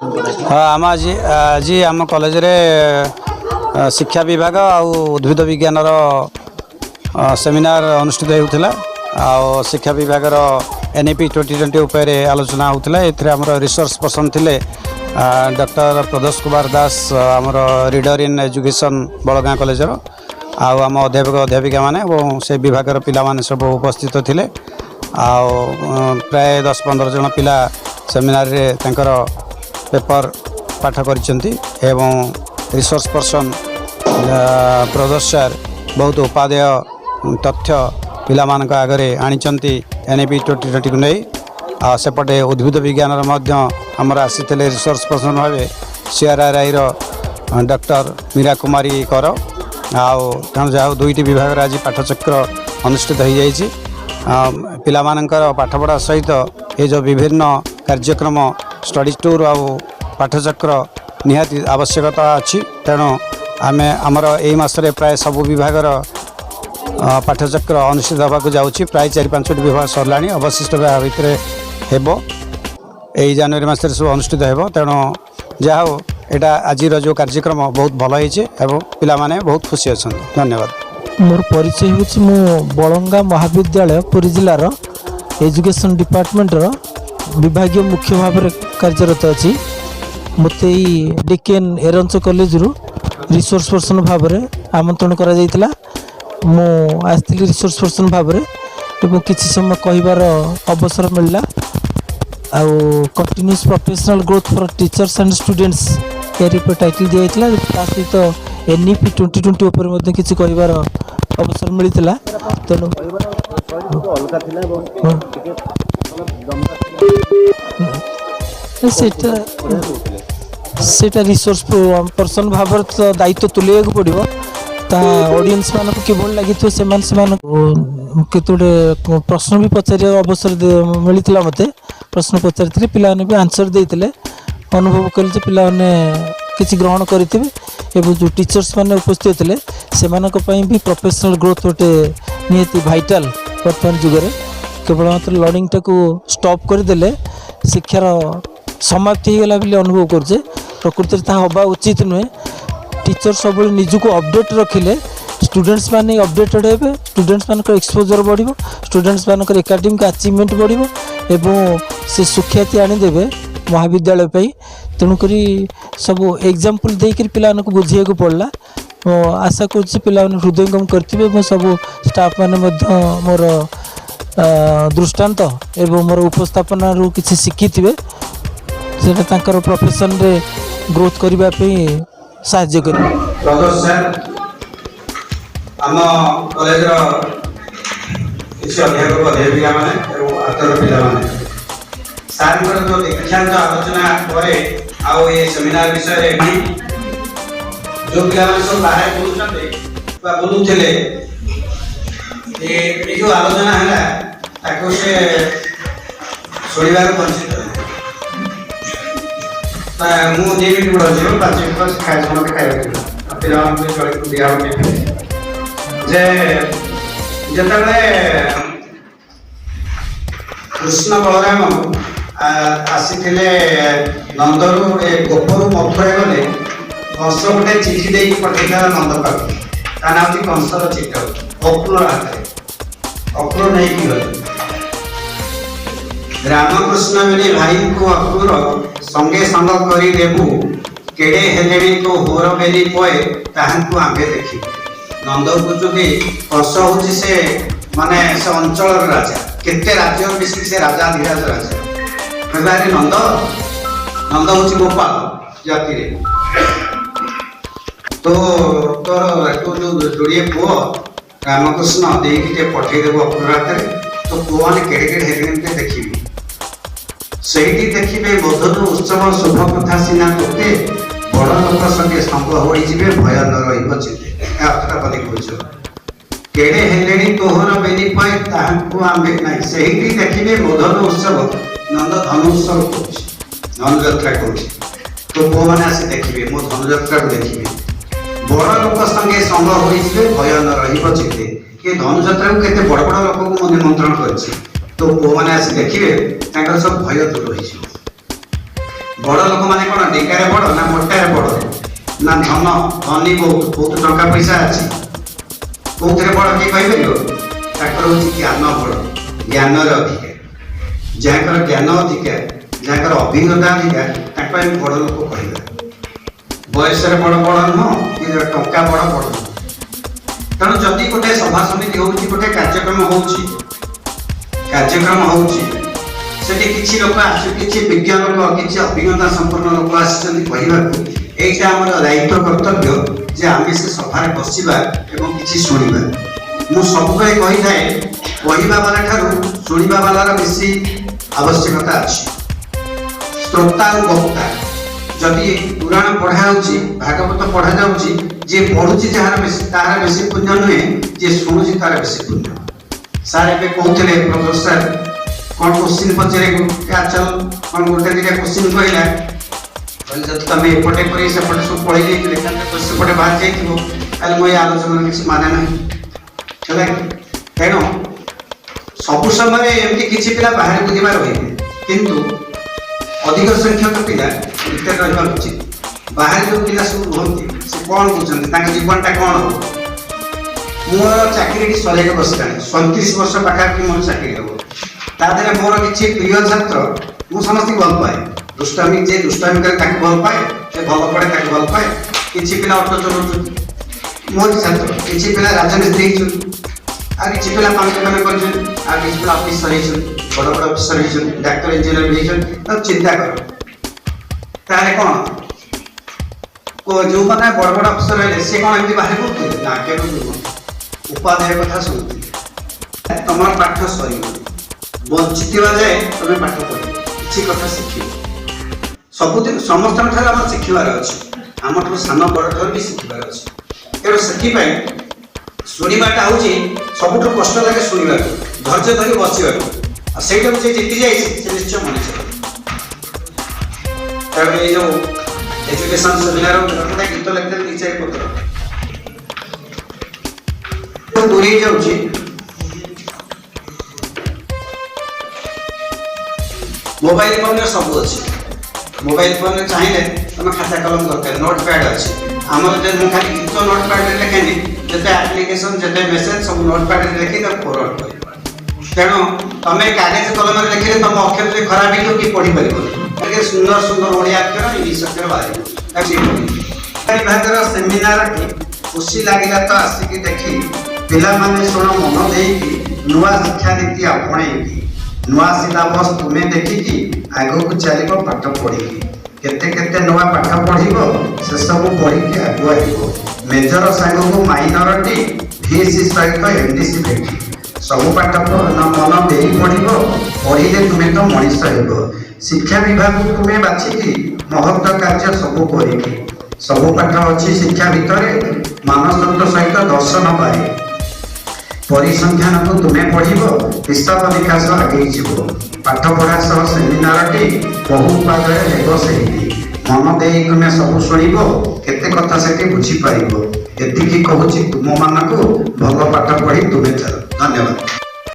हाँ आम आज आज आम कॉलेज रे शिक्षा विभाग आउ उद्भिद विज्ञान सेमिनार अनुष्ठित होता आ शिक्षा विभाग NEP 2020 उपर आलोचना होता एम रिसर्च पर्सन थे डॉक्टर प्रदोष कुमार दास आमर रीडर इन एजुकेशन बड़गाँ कॉलेज आम अध्यापक अध्यापिका माने से विभाग पिला माने सब उपस्थित थे प्राय 10-15 जन पिला सेमिनार रे तंकर पेपर पाठ करिसेंती एवं रिसर्च पर्सन प्रदोष सर बहुत उपादेय तथ्य पिला मानक आगरे आनिचंती NEP 2020 को नहीं सेपटे उद्भिद विज्ञान आमर आसी रिसर्च पर्सन भावे CRRI डॉक्टर मीरा कुमारी कर आउ जहाँ दुईटी विभाग आज पाठचक्र अनुष्ठित हो जाइए पिला मानकर पाठपढ़ा सहित ये जो विभिन्न कार्यक्रम स्टडी टूर आ पाठचक्र निहाती आवश्यकता अच्छी तेणु आम आमर यही मासरे प्राय सबू विभाग पाठचक्र अनुष्ठित होगा जाऊँगी प्राय 4-5 विभाग सरला अवशिष्ट भितर हेब यही जनवरी मस सब अनुष्ठित हो तेणु जहाँ यहाँ आज जो कार्यक्रम बहुत भल हो पिला माने बहुत खुशी अच्छा धन्यवाद। मोर परिचय हूँ बलंगा महाविद्यालय पुरी जिलार एजुकेशन डिपार्टमेंट विभागीय मुख्य भाव में कार्यरत अच्छी मत DKN एरंच कॉलेज रु रिसोर्स पर्सन भाव में आमंत्रण करा जायतिला मु आस्थिली रिसोर्स पर्सन भाव में एवं किसी समय कहबार अवसर मिलला आ continuous professional growth for teachers and students यार टाइटल दिया ता सहित NEP 2020 उपर मध्य किसी कहबार अवसर मिलता तेणु सेटा रिसोर्स पर्सन भाव दायित्व तुले पड़ो ता ऑडियंस मान कि लगी से केतोटे प्रश्न भी पचार अवसर मिलता मत प्रश्न पचारि पिला भी आंसर देते अनुभव कले पिला किसी ग्रहण करेंगे एवं जो टीचर्स मैंने उपस्थित थे से भी प्रोफेशनल ग्रोथ गोटे निहती भाइटाल वर्तमान जुगे केवल मात्र लर्निंग टाक स्टॉप करदे शिक्षार समाप्ति होगा बोली अनुभव करुचे प्रकृति हवा उचित नुहे टीचर सब निजक अपडेट रखिले स्टूडेंट्स माने अपडेटेड हे स्टूडेंट्स मान एक्सपोजर बढ़ो स्टूडेंट्स मान एकाडेमिक अचीवमेंट बढ़ो एवं से सुख्याति आनीदे महाविद्यालय तेणुक सब एग्जाम्पल देकर पिला बुझे पड़ला आशा कर पिला हृदयंगम करेंगे सब स्टाफ मैंने मोर दृष्टांत एवं मोर उपस्थापन रू किसी शिखी थे से प्रोफेशन रे ग्रोथ करने साहाय्य कर कॉलेज अध्यापक अध्यापिका माने सार जो दीक्षांत आलोचना पर सेमिनार विषय जो पिला सब बाहर बुलूले जो आलोचना है से शुणवार वंचित मुझे 2 मिनट अच्छे 5 मिनट खाए समस्त खाया पिला दिया जे कृष्ण बलराम आसी नंदरू गोपरू मथुरा गले कंस गोटे चिठी दे पठेगा नंद पाख ता ना हूँ कंसर चिठ अक्रूर हाथ अक्रूर नहीं गले रामकृष्ण मेरे भाई को अक्रूर संगे संग करी देबू केड़े हेलेणी को होर बेरी पए ताहांकु आगे देखी नंद बुझुकी कंस हूँ से माने से अंचल राजा केते राज्य मिसिक से राजा धीराज राजा कहबारे नंद नंद हूँ गोपाल जाति रे तो तोर जो जोड़िए पुओ रामकृष्ण देखे पठेदेव अक्रूर हाथ तो पुओ मैंने केड़े केड़े हेलेणी देखी सही देखिए मधुर उत्सव शुभ कथा सीना तोते बड़ लोक संगे संग हो भय न रही केड़े हेले तोहर बेनी पाए आंबे ना से देखिए मधुर उत्सव नंद धनुत्सव धनुजात्रा कर तो पुओ मैंने आसी देखिए मो धनुजात्रा को देखिए बड़ लोक संगे संग हो भय न रही ये धनुजात्रा को केते बड़ बड़ लोक को निमंत्रण कर तो पुओ मैंने आसी देखिए सब भय दूर हो ବଡ଼ ଲୋକମାନେ କ'ଣ ଡେକାରେ ବଡ଼ ନା ମୋଟାରେ ବଡ଼ ନା ଧନୀ ବହୁତ ଟଙ୍କା ପଇସା ଅଛି କୋଉଥିରେ ବଡ଼ କିଏ କହିପାରିବ? ତାଙ୍କର ହେଉଛି ଜ୍ଞାନ ବଡ଼, ଜ୍ଞାନରେ ଅଧିକା। ଯାହାଙ୍କର ଜ୍ଞାନ ଅଧିକା, ଯାହାଙ୍କର ଅଭିଜ୍ଞତା ଅଧିକା, ତାଙ୍କୁ ଆମେ ବଡ଼ ଲୋକ କହିବା। ବୟସରେ ବଡ଼ ନୁହଁ କି ଟଙ୍କା ବଡ଼ ନୁହଁ। ତେଣୁ ଯଦି ଗୋଟେ ସଭା ସମିତି ହେଉଛି, ଗୋଟେ କାର୍ଯ୍ୟକ୍ରମ ହେଉଛି ସେଠି କିଛି ଲୋକ କିଛି ବିଜ୍ଞ ଲୋକ, କିଛି ଅଭିଜ୍ଞତା ସମ୍ପନ୍ନ ଲୋକ ଆସିଛନ୍ତି କହିବାକୁ, এইটা ଆମର ଦାୟିତ୍ୱ କର୍ତ୍ତବ୍ୟ ଯେ ଆମେ ସେ ସଭାରେ ବସିବା ଏବଂ କିଛି ଶୁଣିବା। ମୁଁ ସବୁବେଳେ କହିଥାଏ କହିବା ବାଲା ଠାରୁ ଶୁଣିବା ବାଲାର ବେଶୀ ଆବଶ୍ୟକତା ଅଛି। ଶ୍ରୋତା ଆଉ ବକ୍ତା, ଯଦି ପୁରାଣ ପଢ଼ା ହେଉଛି, ଭାଗବତ ପଢ଼ା ଯାଉଛି, ଯିଏ ପଢ଼ୁଛି ତାହାର ବେଶୀ ପୁଣ୍ୟ ନୁହେଁ, ଯିଏ ଶୁଣୁଛି ତାର ବେଶୀ ପୁଣ୍ୟ। ସାର୍ ଏବେ କହୁଥିଲେ ପ୍ରଫେସର ସାର୍ କ'ଣ କୋଶ୍ଚିନ୍ ପଚାରିବାକୁ, ଚାଲ କ'ଣ ଗୋଟେ ଦିଟା କୋଶ୍ଚିନ୍ କହିଲା, ଯଦି ତମେ ଏପଟେ କରି ସେପଟେ ସବୁ ପଳେଇ ଯାଇଥିଲେ ସେପଟେ ବାହାରି ଯାଇଥିବ, ତାହେଲେ ମୁଁ ଏ ଆଲୋଚନାର କିଛି ମାନେ ନାହିଁ ହେଲା। ତେଣୁ ସବୁ ସମୟରେ ଏମିତି କିଛି ପିଲା ବାହାରକୁ ଯିବା ରହିବେ, କିନ୍ତୁ ଅଧିକ ସଂଖ୍ୟକ ପିଲା ଭିତରେ ରହିବା ଉଚିତ। ବାହାରେ ଯେଉଁ ପିଲା ସବୁ ରୁହନ୍ତି ସେ କ'ଣ କହୁଛନ୍ତି, ତାଙ୍କ ଜୀବନଟା କ'ଣ ହେବ? ମୋର ଚାକିରିଟି ସରେଇକି ବସିଲାଣି, 37 ବର୍ଷ ପାଖାପାଖି ମୋର ଚାକିରି ହେବ। ତା ଦେହରେ ମୋର କିଛି ପ୍ରିୟ ଛାତ୍ର, ମୁଁ ସମସ୍ତଙ୍କୁ ଭଲ ପାଏ। ଦୁଷ୍ଟାମି ଯେ ଦୁଷ୍ଟାମି କରେ ତାକୁ ଭଲ ପାଏ, ଯେ ଭଲ ପଢ଼େ ତାକୁ ଭଲ ପାଏ। କିଛି ପିଲା ଅଟୋ ଚଲାଉଛନ୍ତି ମୋର ଛାତ୍ର, କିଛି ପିଲା ରାଜନୀତି ହେଇଛନ୍ତି, ଆଉ କିଛି ପିଲା ପାଣି ଦୋକାନ କରିଛନ୍ତି, ଆଉ କିଛି ପିଲା ଅଫିସର ହେଇଛନ୍ତି, ବଡ଼ ବଡ଼ ଅଫିସର ହେଇଛନ୍ତି, ଡାକ୍ତର ଇଞ୍ଜିନିୟର ବି ହେଇଛନ୍ତି। ତାକୁ ଚିନ୍ତା କର, ତାହେଲେ କ'ଣ ଯେଉଁମାନେ ବଡ଼ ବଡ଼ ଅଫିସର ହେଲେ ସେ କ'ଣ ଏମିତି ବାହାରେ କରୁଥିଲେ ନା? କେବେ ନୁହଁ, ଉପାଧ୍ୟାୟ କଥା ଶୁଣୁଥିଲେ। ତମର ପାଠ ସରିବ, ବଞ୍ଚିଥିବା ଯାଏ ତମେ ପାଠ ପଢ଼ିବ, କିଛି କଥା ଶିଖିବ। ସବୁଦିନ ସମସ୍ତଙ୍କ ଠାରୁ ଆମର ଶିଖିବାର ଅଛି, ଆମଠାରୁ ସାନ ବଡ଼ ଠାରୁ ବି ଶିଖିବାର ଅଛି। ତେଣୁ ସେଥିପାଇଁ ଶୁଣିବାଟା ହେଉଛି ସବୁଠୁ କଷ୍ଟ ଲାଗେ ଶୁଣିବାକୁ, ଧୈର୍ଯ୍ୟ ଧରି ବସିବାକୁ। ଆଉ ସେଇଟାକୁ ଯିଏ ଜିତି ଯାଇଛି ସେ ନିଶ୍ଚୟ ମଣିଷ। ତେଣୁ ଏଇ ଯେଉଁ ଏଜୁକେସନ ସେମିନାର ଗୋଟେ ଗୀତ ଲେଖିଥିଲେ ଦି ଚାରି ପତ୍ର ଦୂରେଇ ଯାଉଛି। ମୋବାଇଲ ଫୋନରେ ସବୁ ଅଛି। ମୋବାଇଲ ଫୋନରେ ଚାହିଁଲେ ତମେ ଖାତା କଲମ ଦରକାର, ନୋଟ୍ ପ୍ୟାଡ୍ ଅଛି। ଆମର ଯେ ମୁଁ ଖାଲି ଗୀତ ନୋଟ୍ ପ୍ୟାଡ୍ରେ ଲେଖେନି, ଯେତେ ଆପ୍ଲିକେସନ ଯେତେ ମେସେଜ ସବୁ ନୋଟ୍ ପ୍ୟାଡ୍ରେ ଲେଖି ତାକୁ ଫରୱାର୍ଡ କରିବ। ତେଣୁ ତମେ କାଗଜ କଲମରେ ଲେଖିଲେ ତମ ଅକ୍ଷର ଯଦି ଖରାପ ହେଇଯିବ କି ପଢ଼ିପାରିବନି। ସୁନ୍ଦର ସୁନ୍ଦର ଓଡ଼ିଆ ଅକ୍ଷର, ଇଂଲିଶ ଅକ୍ଷର ବାହାରିବ। ବିଭାଗର ସେମିନାରଟି ଖୁସି ଲାଗିଲା ତ ଆସିକି ଦେଖି, ପିଲାମାନେ ଶୁଣ ମନ ଦେଇକି, ନୂଆ ଶିକ୍ଷାନୀତି ଆପଣେଇକି, ନୂଆ ସିଲାବସ ତୁମେ ଦେଖିକି ଆଗକୁ ଚାଲିବ ପାଠ ପଢ଼ିକି। କେତେ କେତେ ନୂଆ ପାଠ ପଢ଼ିବ, ସେସବୁ ପଢ଼ିକି ଆଗୁଆ ହେବ। ମେଜର ସାଙ୍ଗକୁ ମାଇନରଟି, ଭିସି ସହିତ ଏମଡିସି ଭେଟି, ସବୁ ପାଠ ମନ ଦେଇ ପଢ଼ିବ, ପଢ଼ିଲେ ତୁମେ ତ ମଣିଷ ହେବ। ଶିକ୍ଷା ବିଭାଗକୁ ତୁମେ ବାଛିକି, ମହତ୍ଵ କାର୍ଯ୍ୟ ସବୁ କରିକି, ସବୁ ପାଠ ଅଛି ଶିକ୍ଷା ଭିତରେ, ମାନସତ୍ଵ ସହିତ ଦର୍ଶନ ପାଏ। ପରିସଂଖ୍ୟାନକୁ ତୁମେ ପଢ଼ିବ, ହିସାବ ବିକାଶ ଆଗେଇ ଯିବ। ପାଠ ପଢ଼ା ସହ ସେମିନାରଟି ବହୁ ଉପାୟରେ ହେବ ସେଇଠି। ମନ ଦେଇ ତୁମେ ସବୁ ଶୁଣିବ, କେତେ କଥା ସେଠି ବୁଝିପାରିବ। ଏତିକି କହୁଛି ତୁମମାନଙ୍କୁ, ଭଲ ପାଠ ପଢ଼ି ତୁମେ ଚାଲ। ଧନ୍ୟବାଦ।